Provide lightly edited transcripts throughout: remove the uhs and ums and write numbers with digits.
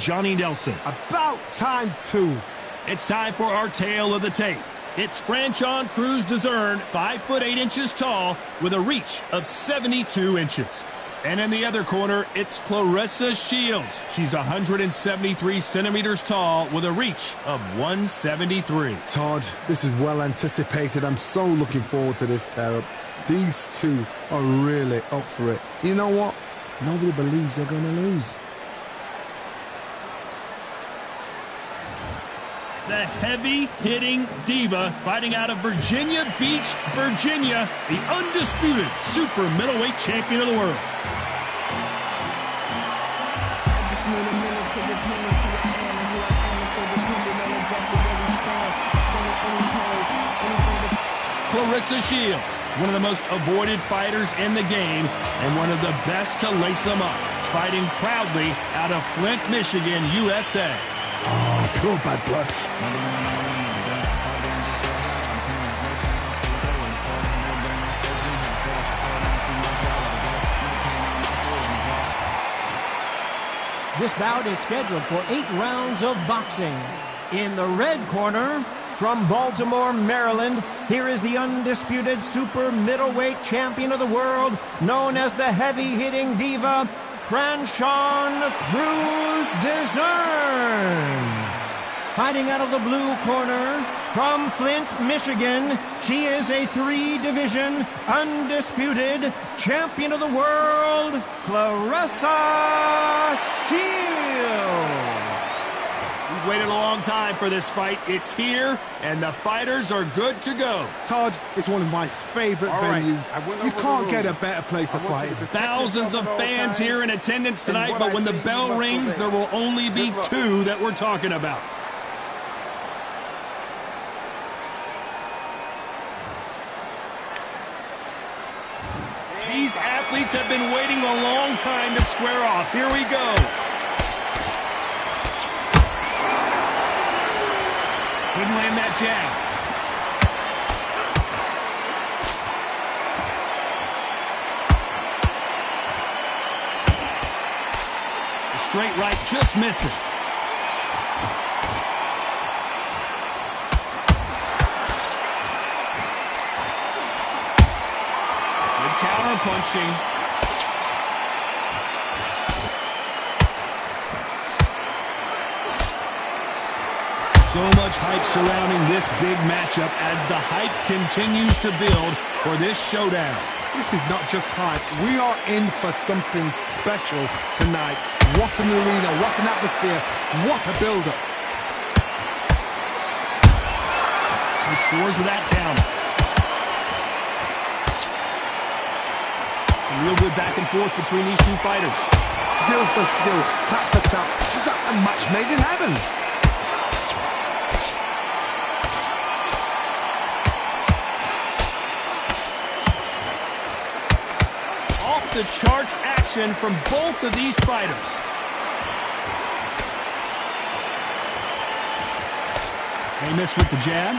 Johnny Nelson. About time, too. It's time for our tale of the tape. It's Franchon Crews-Dezurn, 5'8" tall, with a reach of 72 inches. And in the other corner, it's Claressa Shields. She's 173 centimeters tall with a reach of 173. Todd, this is well anticipated. I'm so looking forward to this tear-up. These two are really up for it. You know what? Nobody believes they're going to lose. The heavy-hitting diva fighting out of Virginia Beach, Virginia, the undisputed super middleweight champion of the world. Claressa Shields, one of the most avoided fighters in the game and one of the best to lace them up, fighting proudly out of Flint, Michigan, USA. Oh, pure bad blood. This bout is scheduled for 8 rounds of boxing. In the red corner, from Baltimore, Maryland, here is the undisputed super middleweight champion of the world, known as the heavy-hitting diva, Franchon Crews-Dezurn. Fighting out of the blue corner, from Flint, Michigan, she is a 3-division, undisputed champion of the world, Claressa Shields. We've waited a long time for this fight. It's here, and the fighters are good to go. Todd, it's one of my favorite venues. You can't get a better place to fight. Thousands of fans here in attendance tonight, but when the bell rings, there will only be 2 that we're talking about. These athletes have been waiting a long time to square off. Here we go. Couldn't land that jab. The straight right just misses. Good counter punching. So much hype surrounding this big matchup as the hype continues to build for this showdown. This is not just hype. We are in for something special tonight. What an arena, what an atmosphere, what a build-up. She scores with that counter. A real good back and forth between these two fighters. Skill for skill, tap for tap. She's like a match made in heaven. The charts action from both of these fighters. They miss with the jab.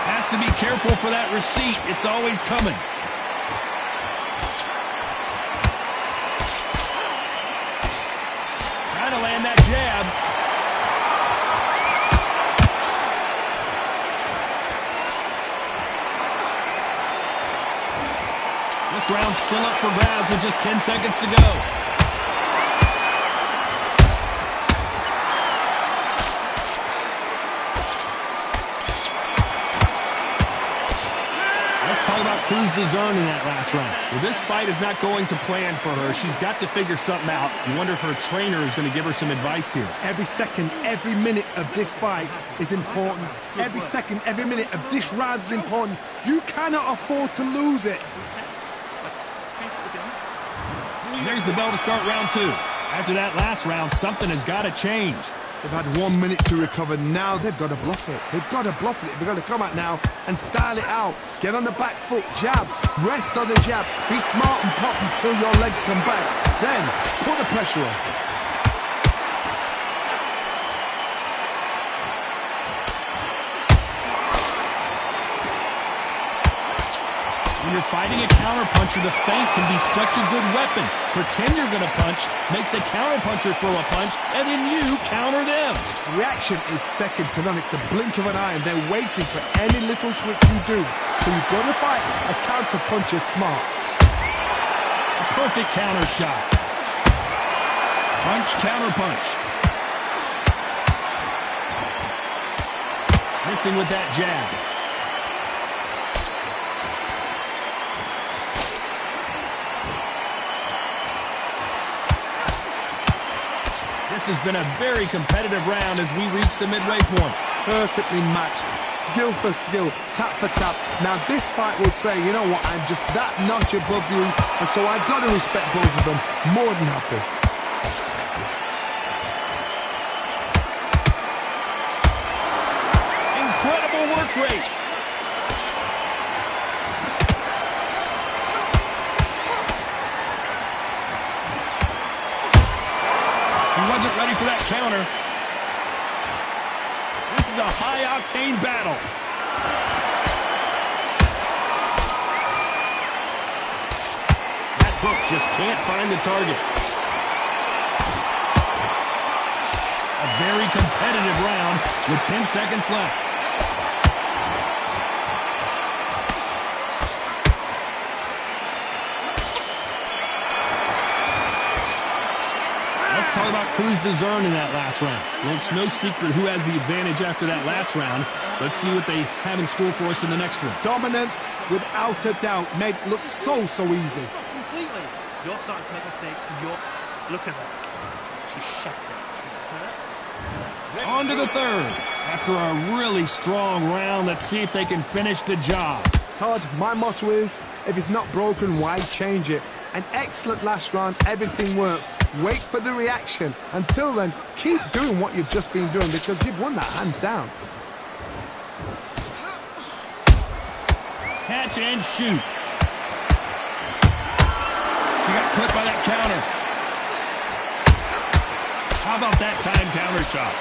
Has to be careful for that receipt. It's always coming. Trying to land that jab. This round's still up for grabs with just 10 seconds to go. Let's talk about Crews-Dezurn in that last round. Well, this fight is not going to plan for her. She's got to figure something out. You wonder if her trainer is going to give her some advice here. Every second, every minute of this fight is important. Every second, every minute of this round is important. You cannot afford to lose it. There's the bell to start round 2. After that last round, something has got to change. They've had 1 minute to recover. Now they've got to bluff it. They've got to bluff it. They've got to come out now and style it out. Get on the back foot, jab, rest on the jab. Be smart and pop until your legs come back. Then put the pressure on. When you're fighting a counterpuncher, the feint can be such a good weapon. Pretend you're going to punch, make the counterpuncher throw a punch, and then you counter them. Reaction is second to none. It's the blink of an eye, and they're waiting for any little twitch you do. So you've got to fight a counterpuncher smart. A perfect counter shot. Punch, counter punch. Missing with that jab. This has been a very competitive round as we reach the midway point. Perfectly matched, skill for skill, tap for tap. Now this fight will say, you know what, I'm just that notch above you, and so I've got to respect both of them. More than happy. Incredible work rate. Wasn't ready for that counter. This is a high-octane battle. That hook just can't find the target. A very competitive round with 10 seconds left. Let's talk about Crews-Dezurn in that last round. Well, it's no secret who has the advantage after that last round. Let's see what they have in store for us in the next one. Dominance, without a doubt, made it look so easy. Not completely. You're starting to make mistakes. Look at her. She's shattered. She's hurt. On to the third. After a really strong round, let's see if they can finish the job. Todd, my motto is, if it's not broken, why change it? An excellent last round, everything works. Wait for the reaction. Until then, keep doing what you've just been doing because you've won that hands down. Catch and shoot. She got clipped by that counter. How about that time counter shot?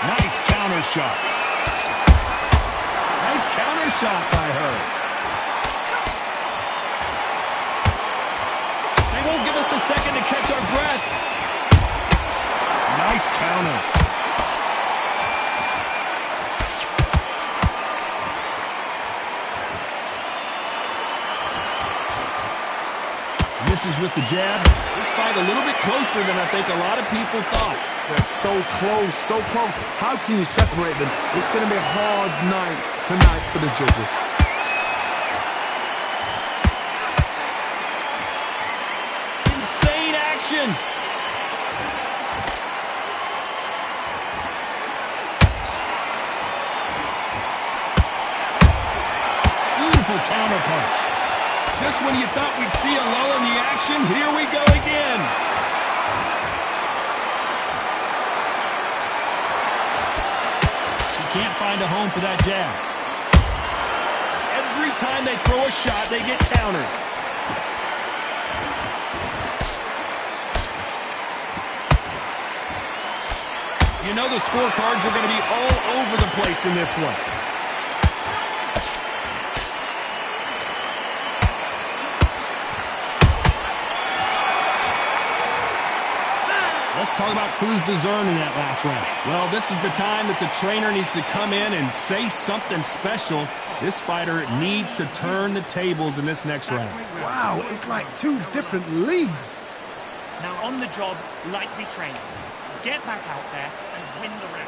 Nice counter shot. Nice counter shot by her. They won't give us a second to catch our breath. Nice counter. Misses with the jab. This fight a little bit closer than I think a lot of people thought. They're so close, so close. How can you separate them? It's going to be a hard night tonight for the judges. Insane action. Beautiful counter punch. Just when you thought we'd see a lull in the action, here we go again. She can't find a home for that jab. Every time they throw a shot, they get countered. You know the scorecards are going to be all over the place in this one. Let's talk about Crews-Dezurn in that last round. Well, this is the time that the trainer needs to come in and say something special. This fighter needs to turn the tables in this next round. Wow, it's like two different leagues. Now on the job, like we trained. Get back out there and win the round.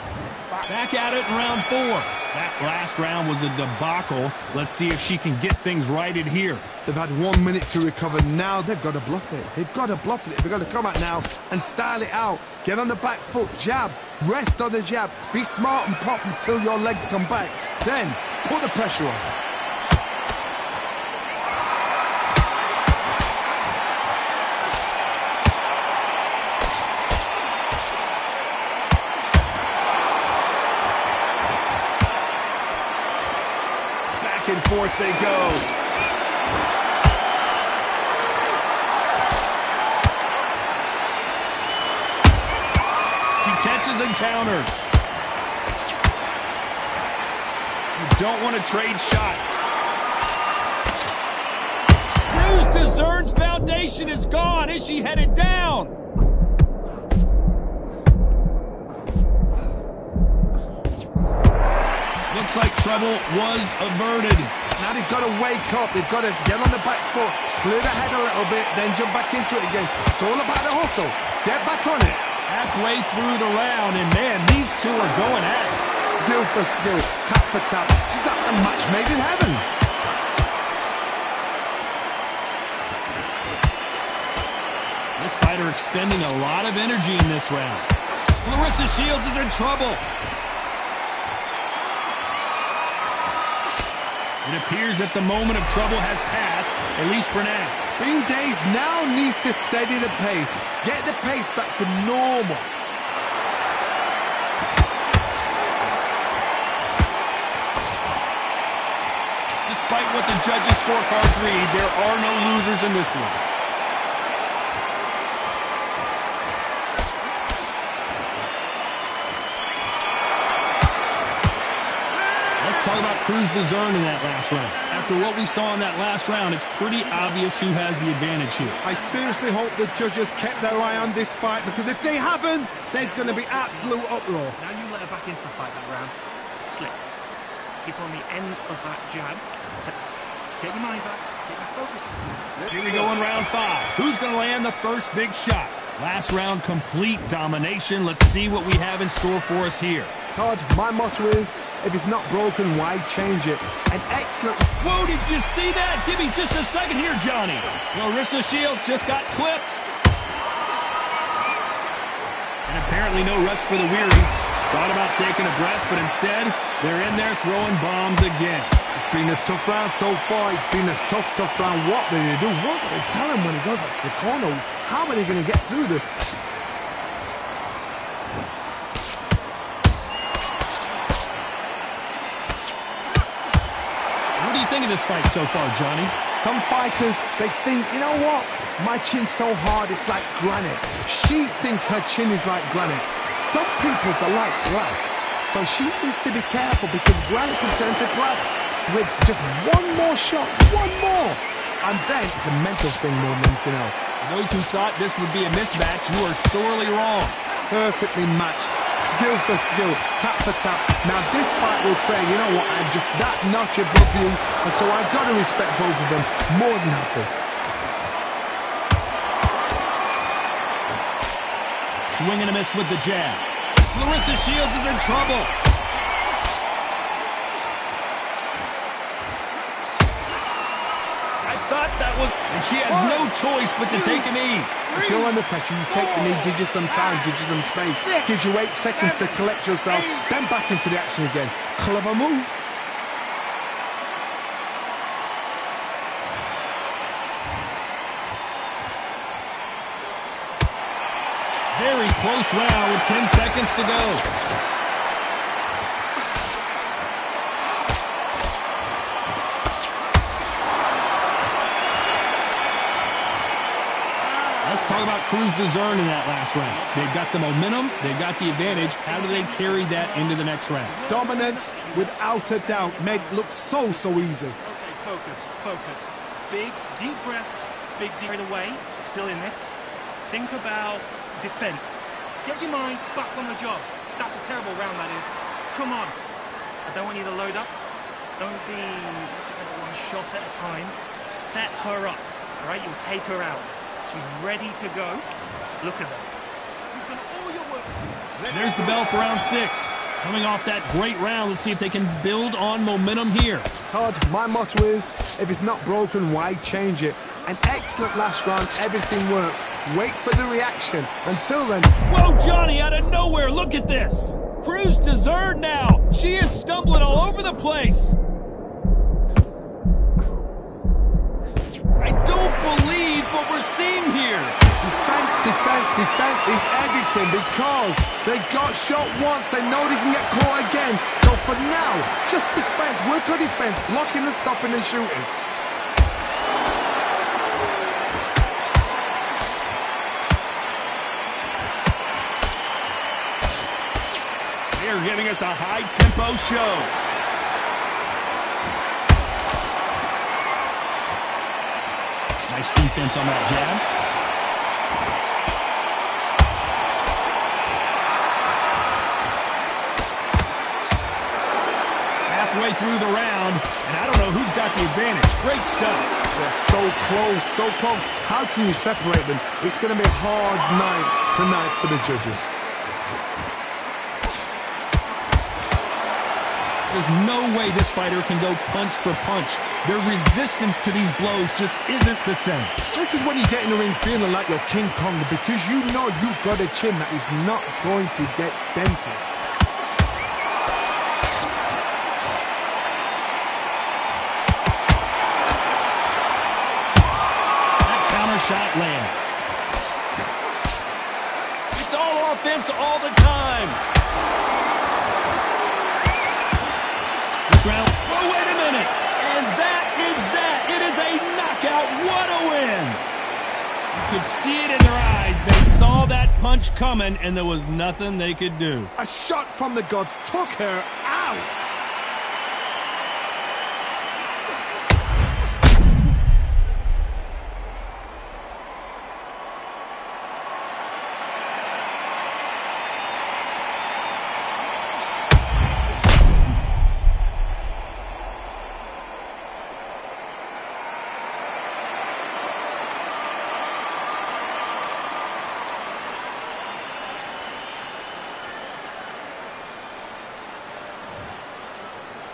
Back at it in round 4. That last round was a debacle. Let's see if she can get things righted here. They've had 1 minute to recover. Now they've got to bluff it. They've got to bluff it. They've got to come out now and style it out. Get on the back foot, jab, rest on the jab. Be smart and pop until your legs come back. Then put the pressure on. Back and forth they go. Catches and counters. You don't want to trade shots. Crews-Dezurn's foundation is gone. Is she headed down? Looks like trouble was averted. Now they've got to wake up. They've got to get on the back foot, clear the head a little bit, then jump back into it again. It's all about the hustle. Get back on it. Halfway through the round, and man, these two are going at it. Skill for skill, tap for tap. She's like a match made in heaven. This fighter expending a lot of energy in this round. Claressa Shields is in trouble. It appears that the moment of trouble has passed, at least for now. Bing Days now needs to steady the pace. Get the pace back to normal. Despite what the judges' scorecards read, there are no losers in this one. Let's talk about Crews-Dezurn in that last round. After what we saw in that last round, it's pretty obvious who has the advantage here. I seriously hope the judges kept their eye on this fight, because if they haven't, there's going to be absolute uproar. Now you let her back into the fight that round. Slip. Keep on the end of that jab. So, get your mind back. Get your focus. Here we go in round 5. Who's going to land the first big shot? Last round, complete domination. Let's see what we have in store for us here. Todd, my motto is, if it's not broken, why change it? An excellent... Whoa, did you see that? Give me just a second here, Johnny. Claressa Shields just got clipped. And apparently no rest for the weary. Thought about taking a breath, but instead, they're in there throwing bombs again. It's been a tough round so far. It's been a tough round. What do they do? What do they tell him when he goes back to the corner? How are they going to get through this? What do you think of this fight so far, Johnny? Some fighters, they think, you know what? My chin's so hard, it's like granite. She thinks her chin is like granite. Some people's are like glass. So she needs to be careful, because granite can turn to glass with just one more shot, one more. And then it's a mental thing more than anything else. Those who thought this would be a mismatch, you are sorely wrong. Perfectly matched. Skill for skill, tap for tap. Now this fight will say, you know what, I'm just that notch above you, and so I've got to respect both of them more than happy. Swing and a miss with the jab. Claressa Shields is in trouble. I thought that was... And she has no choice but to take a knee. If you're under pressure, you take the knee, gives you some time, gives you some space, gives you 8 seconds to collect yourself, then back into the action again. Clever move. Very close round with 10 seconds to go. Let's talk about Crews-Dezurn in that last round. They've got the momentum, they've got the advantage. How do they carry that into the next round? Dominance, without a doubt, made it look so easy. Okay, focus. Big, deep breaths. Big, deep away. Still in this. Think about defense. Get your mind back on the job. That's a terrible round, that is. Come on. I don't want you to load up. Don't be looking at one shot at a time. Set her up. All right, you'll take her out. She's ready to go. Look at that. You've done all your work. There's the bell for round 6. Coming off that great round, let's see if they can build on momentum here. Todd, my motto is, if it's not broken, why change it? An excellent last round, everything works. Wait for the reaction. Until then... Whoa, Johnny, out of nowhere, look at this. Crews-Dezurn now. She is stumbling all over the place. I don't believe what we're seeing here. Defense is everything, because they got shot once, they know they can get caught again. So for now, just defense, work on defense, blocking and stopping and shooting. They're giving us a high-tempo show. Nice defense on that jab. Halfway through the round, and I don't know who's got the advantage. Great stuff. They're so close, so close. How can you separate them? It's going to be a hard night tonight for the judges. There's no way this fighter can go punch for punch. Their resistance to these blows just isn't the same. This is when you get in the ring feeling like you're King Kong, because you know you've got a chin that is not going to get dented. That counter shot lands. It's all offense all the time. Round. Oh, wait a minute. And that is that. It is a knockout. What a win. You could see it in their eyes. They saw that punch coming, and there was nothing they could do. A shot from the gods took her out.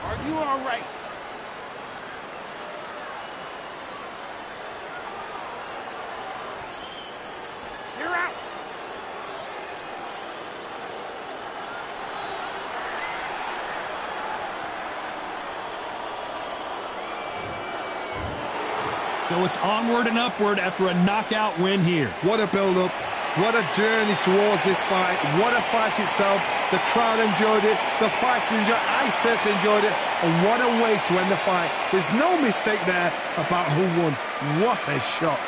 Are you all right? You're out. So it's onward and upward after a knockout win here. What a build-up. What a journey towards this fight. What a fight itself. The crowd enjoyed it. The fighters enjoyed it. I certainly enjoyed it. And what a way to end the fight. There's no mistake there about who won. What a shot.